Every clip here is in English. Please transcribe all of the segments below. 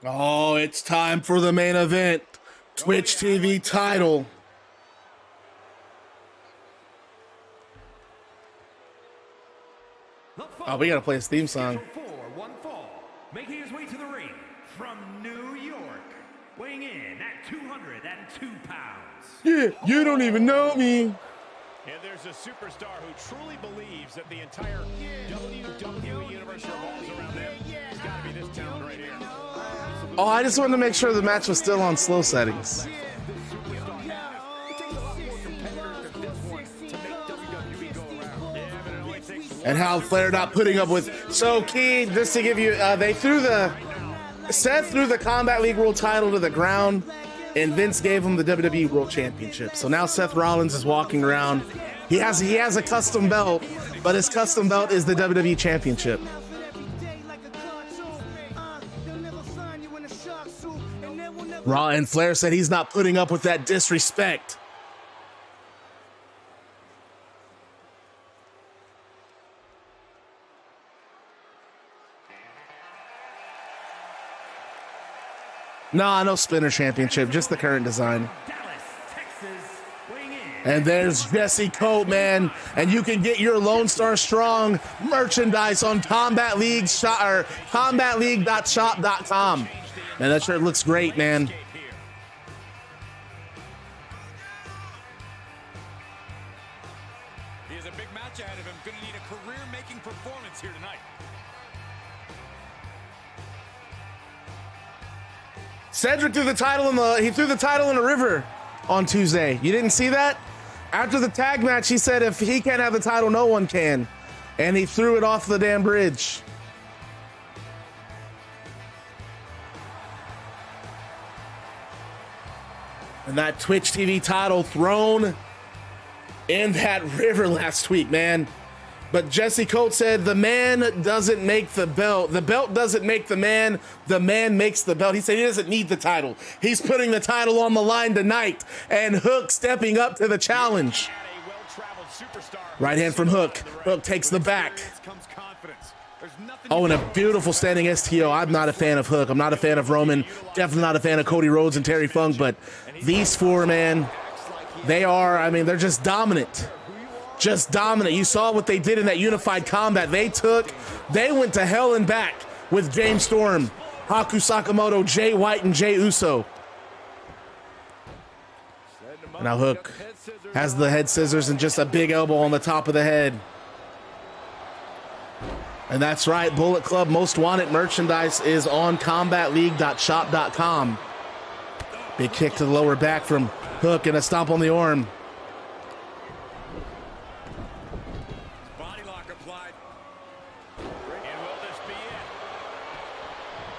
Oh, it's time for the main event. Twitch TV title. Oh, we gotta play his theme song. Making his way to the ring from New York, weighing in at 202 pounds. Yeah, you don't even know me. And there's a superstar who truly believes that the entire WWE universe revolves around them. It's got to be this talent right here. Oh, I just wanted to make sure the match was still on slow settings. And how Flair not putting up with. So key, just to give you, Seth threw the Combat League World title to the ground, and Vince gave him the WWE World Championship. So now Seth Rollins is walking around. He has a custom belt, but his custom belt is the WWE Championship. Raw and Flair said he's not putting up with that disrespect. Nah, no spinner championship, just the current design. And there's Jesse Colt, man. And you can get your Lone Star Strong merchandise on Combat League or combatleague.shop.com. Man, that shirt looks great, man. He has a big match ahead of him. Going to need a career-making performance here tonight. Cedric threw the title in the river on Tuesday. You didn't see that? After the tag match, he said if he can't have the title, no one can. And he threw it off the damn bridge. And that Twitch TV title thrown in that river last week, man. But Jesse Colt said the man doesn't make the belt. The belt doesn't make the man makes the belt. He said he doesn't need the title. He's putting the title on the line tonight. And Hook stepping up to the challenge. Right hand from Hook. Hook takes the back. Oh, and a beautiful standing STO. I'm not a fan of Hook. I'm not a fan of Roman. Definitely not a fan of Cody Rhodes and Terry Funk. But these four, man, they're just dominant. Just dominant. You saw what they did in that unified combat. They went to hell and back with James Storm, Haku Sakamoto, Jay White, and Jay Uso. Now Hook has the head scissors and just a big elbow on the top of the head. And that's right, Bullet Club Most Wanted merchandise is on combatleague.shop.com. Big kick to the lower back from Hook and a stomp on the arm.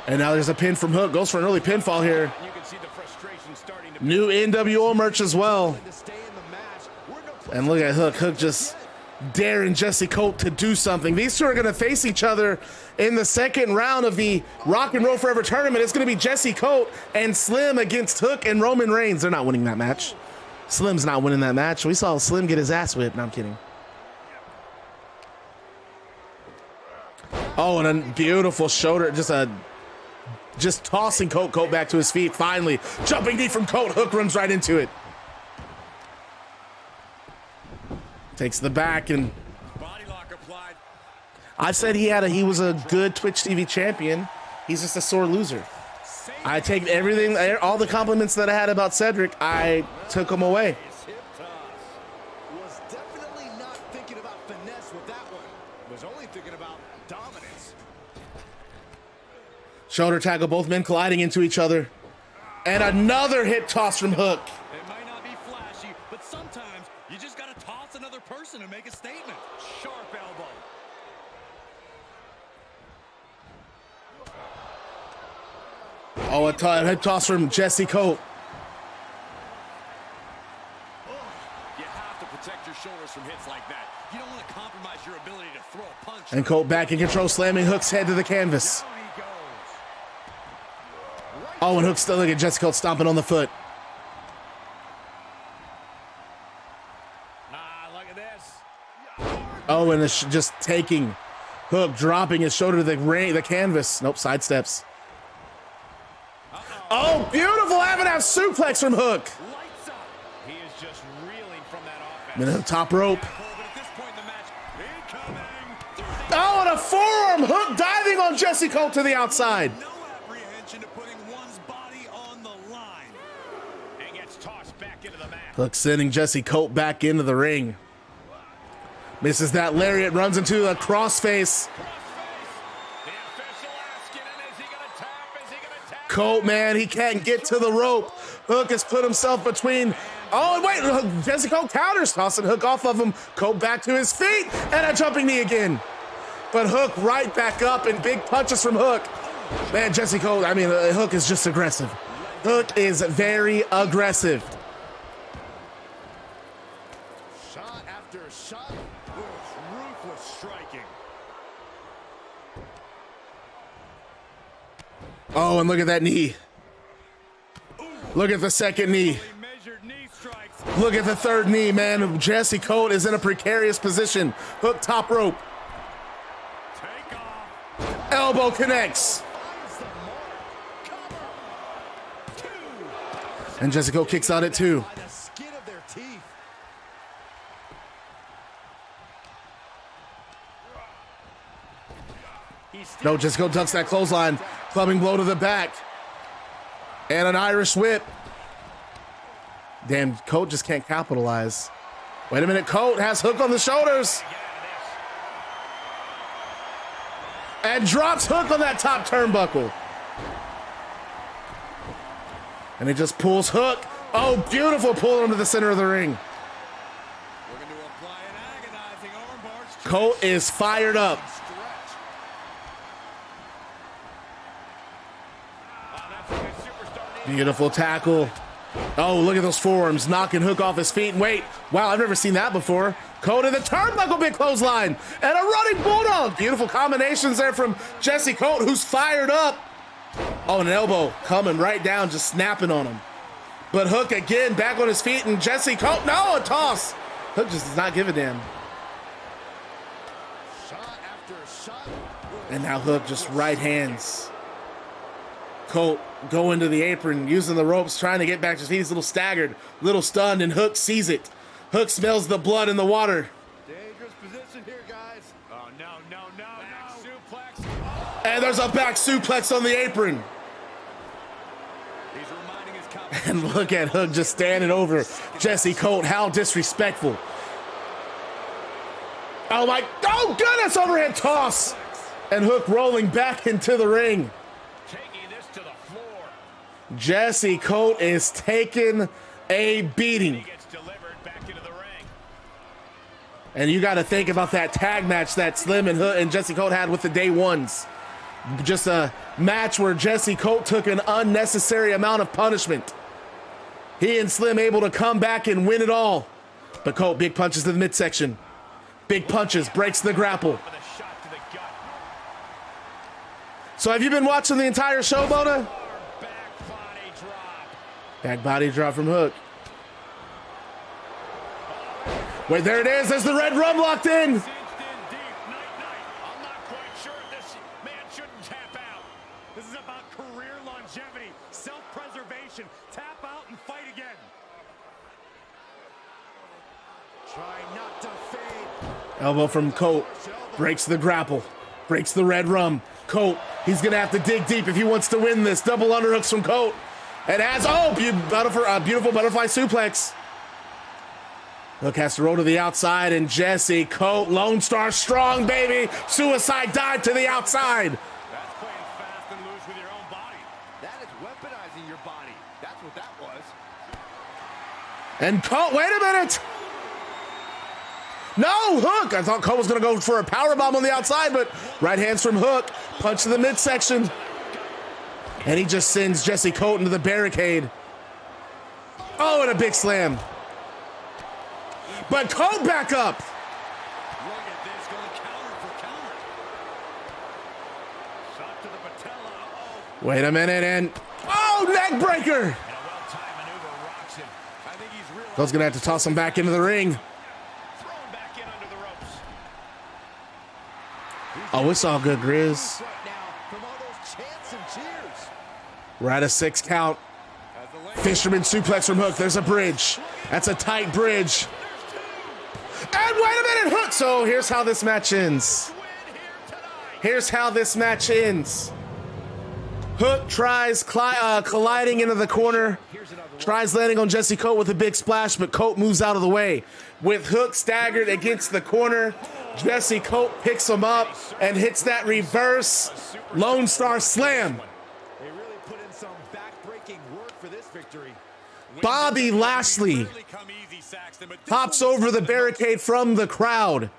And now there's a pin from Hook. Goes for an early pinfall here. New NWO merch as well. And look at Hook. Hook just daring Jesse Colt to do something. These two are going to face each other in the second round of the Rock and Roll Forever tournament. It's going to be Jesse Colt and Slim against Hook and Roman Reigns. They're not winning that match. Slim's not winning that match. We saw Slim get his ass whipped. No, I'm kidding. Oh, and a beautiful shoulder. Just tossing Colt back to his feet. Finally, jumping deep from Colt. Hook runs right into it. Takes the back, and I said he was a good Twitch TV champion. He's just a sore loser. I take everything, all the compliments that I had about Cedric, I took them away. Was definitely not thinking about finesse with that one. Was only thinking about dominance. Shoulder tackle, both men colliding into each other. And another hip toss from Hook. It might not be flashy, but sometimes you just got to toss another person to make a statement. Sharp elbow. Oh, a hip toss from Jesse Colt. You have to protect your shoulders from hits like that. You don't want to compromise your ability to throw a punch. And Colt back in control, slamming Hook's head to the canvas. Oh, and Hook still, look at Jesse Colt stomping on the foot. Look at this. Oh, and it's just taking Hook, dropping his shoulder to the canvas. Nope, sidesteps. Oh, beautiful Avalanche suplex from Hook. Lights up. He is just reeling from that offense. And then the top rope. But at this point in the match, incoming. Oh, and a forearm Hook diving on Jesse Colt to the outside. No apprehension to putting one's body on the line. And gets tossed back into the match. Hook sending Jesse Colt back into the ring. Misses that lariat, runs into a crossface. The official asking him, is he gonna tap? Is he gonna tap? Colt, man, he can't get to the rope. Hook has put himself between. Oh, and wait, Jesse Colt counters, tossing Hook off of him. Colt back to his feet, and a jumping knee again. But Hook right back up, and big punches from Hook. Man, Jesse Colt, I mean, Hook is just aggressive. Hook is very aggressive. Shot after shot with ruthless striking. Oh, and look at that knee. Look at the second knee. Measured knee strikes. Look at the third knee, man. Jesse Colt is in a precarious position. Hook top rope. Take off. Elbow connects. Finds the mark. Cover. Two. And Jesse Colt kicks out at 2. By the skin of their teeth. No, Jesse Colt ducks that clothesline. Clubbing blow to the back. And an Irish whip. Damn, Colt just can't capitalize. Wait a minute, Colt has Hook on the shoulders. And drops Hook on that top turnbuckle. And he just pulls Hook. Oh, beautiful pull him to the center of the ring. Looking to apply an agonizing armbar. Colt is fired up. Beautiful tackle. Oh, look at those forearms, knocking Hook off his feet. And wait, wow, I've never seen that before. Colt in the turnbuckle, big clothesline, and a running bulldog. Beautiful combinations there from Jesse Colt, who's fired up. Oh, and an elbow coming right down, just snapping on him. But Hook again, back on his feet, and Jesse Colt, no, a toss. Hook just does not give a damn. Shot after shot. And now Hook just right hands. Colt go into the apron, using the ropes, trying to get back to his feet. He's a little staggered, a little stunned, and Hook sees it. Hook smells the blood in the water. Dangerous position here, guys. Oh, no, no, no, back suplex. Oh. And there's a back suplex on the apron. He's reminding his company. And look at Hook just standing over Jesse Colt. How disrespectful. Oh my, oh goodness, overhead toss. And Hook rolling back into the ring. Taking this to the floor. Jesse Colt is taking a beating. He gets delivered back into the ring. And you got to think about that tag match that Slim and Hook and Jesse Colt had with the Day Ones. Just a match where Jesse Colt took an unnecessary amount of punishment. He and Slim able to come back and win it all. But Colt, big punches to the midsection. Big punches, breaks the grapple. With a shot to the gut. So have you been watching the entire show, Bona? Back body drop. Back body drop from Hook. Wait, there it is. There's the red rum locked in. Cinched in deep. Night. I'm not quite sure if this man shouldn't tap out. This is about career longevity, self-preservation. Tap out and fight again. Try not to fade. Elbow from Colt. Breaks the grapple. Breaks the red rum. Colt, he's going to have to dig deep if he wants to win this. Double underhooks from Colt. And has, oh, beautiful butterfly suplex. Hook has to roll to the outside, and Jesse Colt, Lone Star strong, baby. Suicide dive to the outside. That's playing fast and loose with your own body. That is weaponizing your body. That's what that was. And Colt, wait a minute. No, Hook. I thought Colt was going to go for a powerbomb on the outside, but right hands from Hook. Punch to the midsection. And he just sends Jesse Colt into the barricade. Oh, and a big slam. But Colt back up. Look at this, going counter for counter. Shot to the patella. Uh-oh. Wait a minute, and oh, neck breaker. And a well-timed maneuver rocks him. I think he's realized. Colt's going to have to toss him back into the ring. Thrown back in under the ropes. Oh, it's all good, Grizz. Right now, from all those chants and cheers. We're at a 6 count. Fisherman suplex from Hook. There's a bridge. That's a tight bridge. And wait a minute, Hook. So here's how this match ends. Here's how this match ends. Hook tries colliding into the corner. Tries landing on Jesse Colt with a big splash, but Colt moves out of the way. With Hook staggered against the corner, Jesse Colt picks him up and hits that reverse Lone Star Slam. They really put in some back-breaking work for this victory. Bobby Lashley hops over the barricade from the crowd,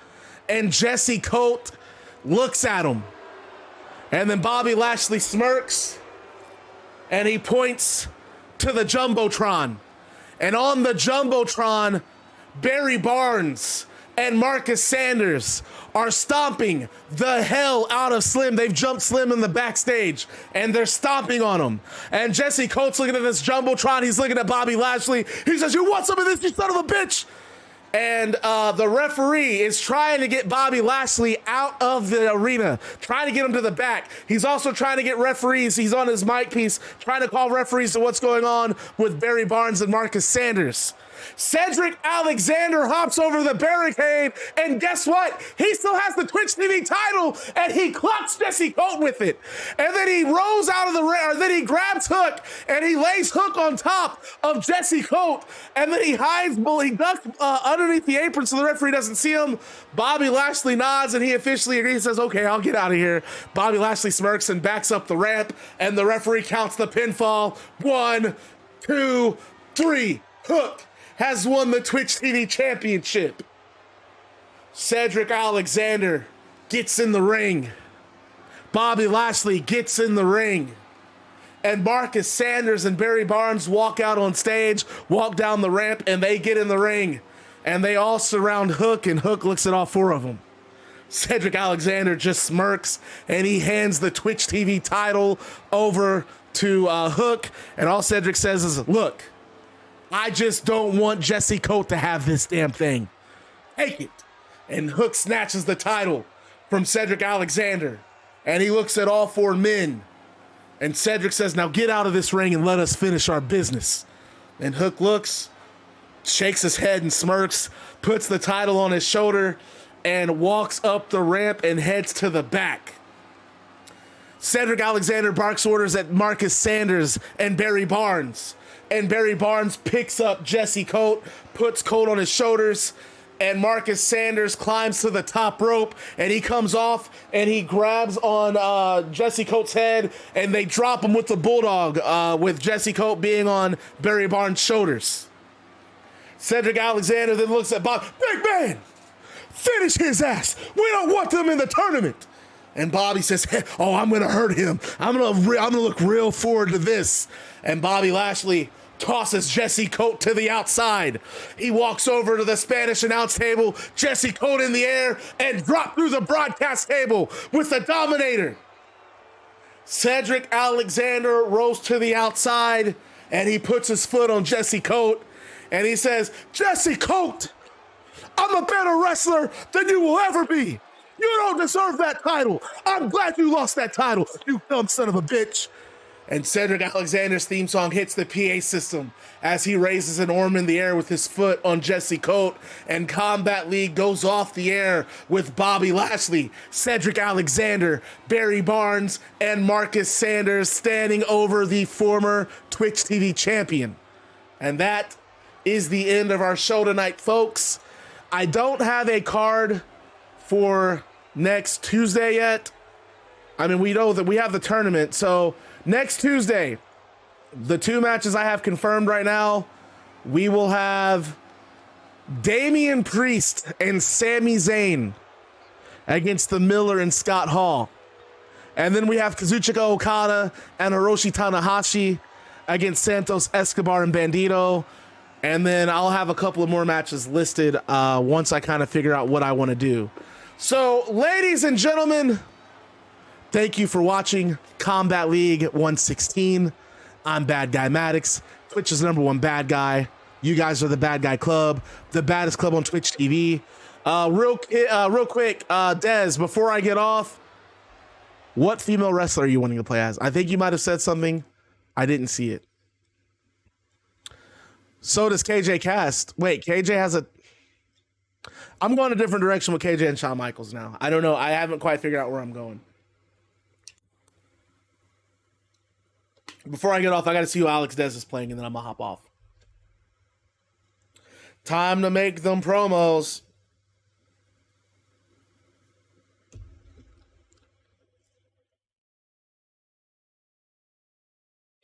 and Jesse Colt looks at him. And then Bobby Lashley smirks, and he points to the Jumbotron. And on the Jumbotron, Barry Barnes and Marcus Sanders are stomping the hell out of Slim. They've jumped Slim in the backstage, and they're stomping on him. And Jesse Colt's looking at this Jumbotron. He's looking at Bobby Lashley. He says, "You want some of this, you son of a bitch?" And the referee is trying to get Bobby Lashley out of the arena, trying to get him to the back. He's also trying to get referees. He's on his mic piece, trying to call referees to what's going on with Barry Barnes and Marcus Sanders. Cedric Alexander hops over the barricade, and guess what? He still has the Twitch TV title, and he clocks Jesse Colt with it. And then he rolls out of the ring, or then he grabs Hook, and he lays Hook on top of Jesse Colt, and then he hides, he ducks underneath the apron so the referee doesn't see him. Bobby Lashley nods, and he officially agrees, says, "Okay, I'll get out of here." Bobby Lashley smirks and backs up the ramp, and the referee counts the pinfall. 1, 2, 3. Hook has won the Twitch TV championship. Cedric Alexander gets in the ring. Bobby Lashley gets in the ring. And Marcus Sanders and Barry Barnes walk out on stage, walk down the ramp, and they get in the ring. And they all surround Hook, and Hook looks at all 4 of them. Cedric Alexander just smirks, and he hands the Twitch TV title over to Hook. And all Cedric says is, "Look, I just don't want Jesse Colt to have this damn thing. Take it." And Hook snatches the title from Cedric Alexander. And he looks at all 4 men. And Cedric says, "Now get out of this ring and let us finish our business." And Hook looks, shakes his head and smirks, puts the title on his shoulder, and walks up the ramp and heads to the back. Cedric Alexander barks orders at Marcus Sanders and Barry Barnes. And Barry Barnes picks up Jesse Colt, puts Colt on his shoulders, and Marcus Sanders climbs to the top rope, and he comes off, and he grabs on Jesse Colt's head, and they drop him with the Bulldog, with Jesse Colt being on Barry Barnes' shoulders. Cedric Alexander then looks at Bob, "Big man, finish his ass. We don't want them in the tournament." And Bobby says, "Hey, oh, I'm going to hurt him. I'm going to look real forward to this." And Bobby Lashley tosses Jesse Colt to the outside. He walks over to the Spanish announce table, Jesse Colt in the air, and dropped through the broadcast table with the Dominator. Cedric Alexander rolls to the outside, and he puts his foot on Jesse Colt, and he says, "Jesse Colt, I'm a better wrestler than you will ever be. You don't deserve that title. I'm glad you lost that title, you dumb son of a bitch." And Cedric Alexander's theme song hits the PA system as he raises an arm in the air with his foot on Jesse Colt, and Combat League goes off the air with Bobby Lashley, Cedric Alexander, Barry Barnes, and Marcus Sanders standing over the former Twitch TV champion. And that is the end of our show tonight, folks. I don't have a card for next Tuesday yet. I mean, we know that we have the tournament, so next Tuesday, the 2 matches I have confirmed right now, we will have Damian Priest and Sami Zayn against the Miller and Scott Hall. And then we have Kazuchika Okada and Hiroshi Tanahashi against Santos Escobar and Bandito. And then I'll have a couple of more matches listed once I kind of figure out what I want to do. So, ladies and gentlemen, thank you for watching Combat League 116. I'm Bad Guy Maddox, Twitch's #1 bad guy. You guys are the Bad Guy Club, the baddest club on Twitch TV. Real quick, Dez, before I get off, what female wrestler are you wanting to play as? I think you might have said something I didn't see it. So does KJ Cast. Wait, KJ has a... I'm going a different direction with KJ and Shawn Michaels now. I don't know. I haven't quite figured out where I'm going. Before I get off, I got to see who Alex Dez is playing, and then I'm going to hop off. Time to make them promos.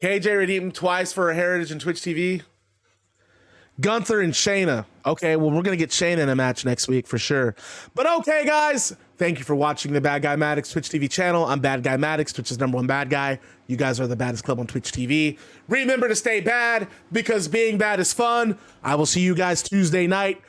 KJ redeemed twice for her heritage in Twitch TV. Gunther and Shayna. Okay, well, we're going to get Shayna in a match next week for sure. But okay, guys, thank you for watching the Bad Guy Maddox Twitch TV channel. I'm Bad Guy Maddox, Twitch's #1 bad guy. You guys are the baddest club on Twitch TV. Remember to stay bad, because being bad is fun. I will see you guys Tuesday night.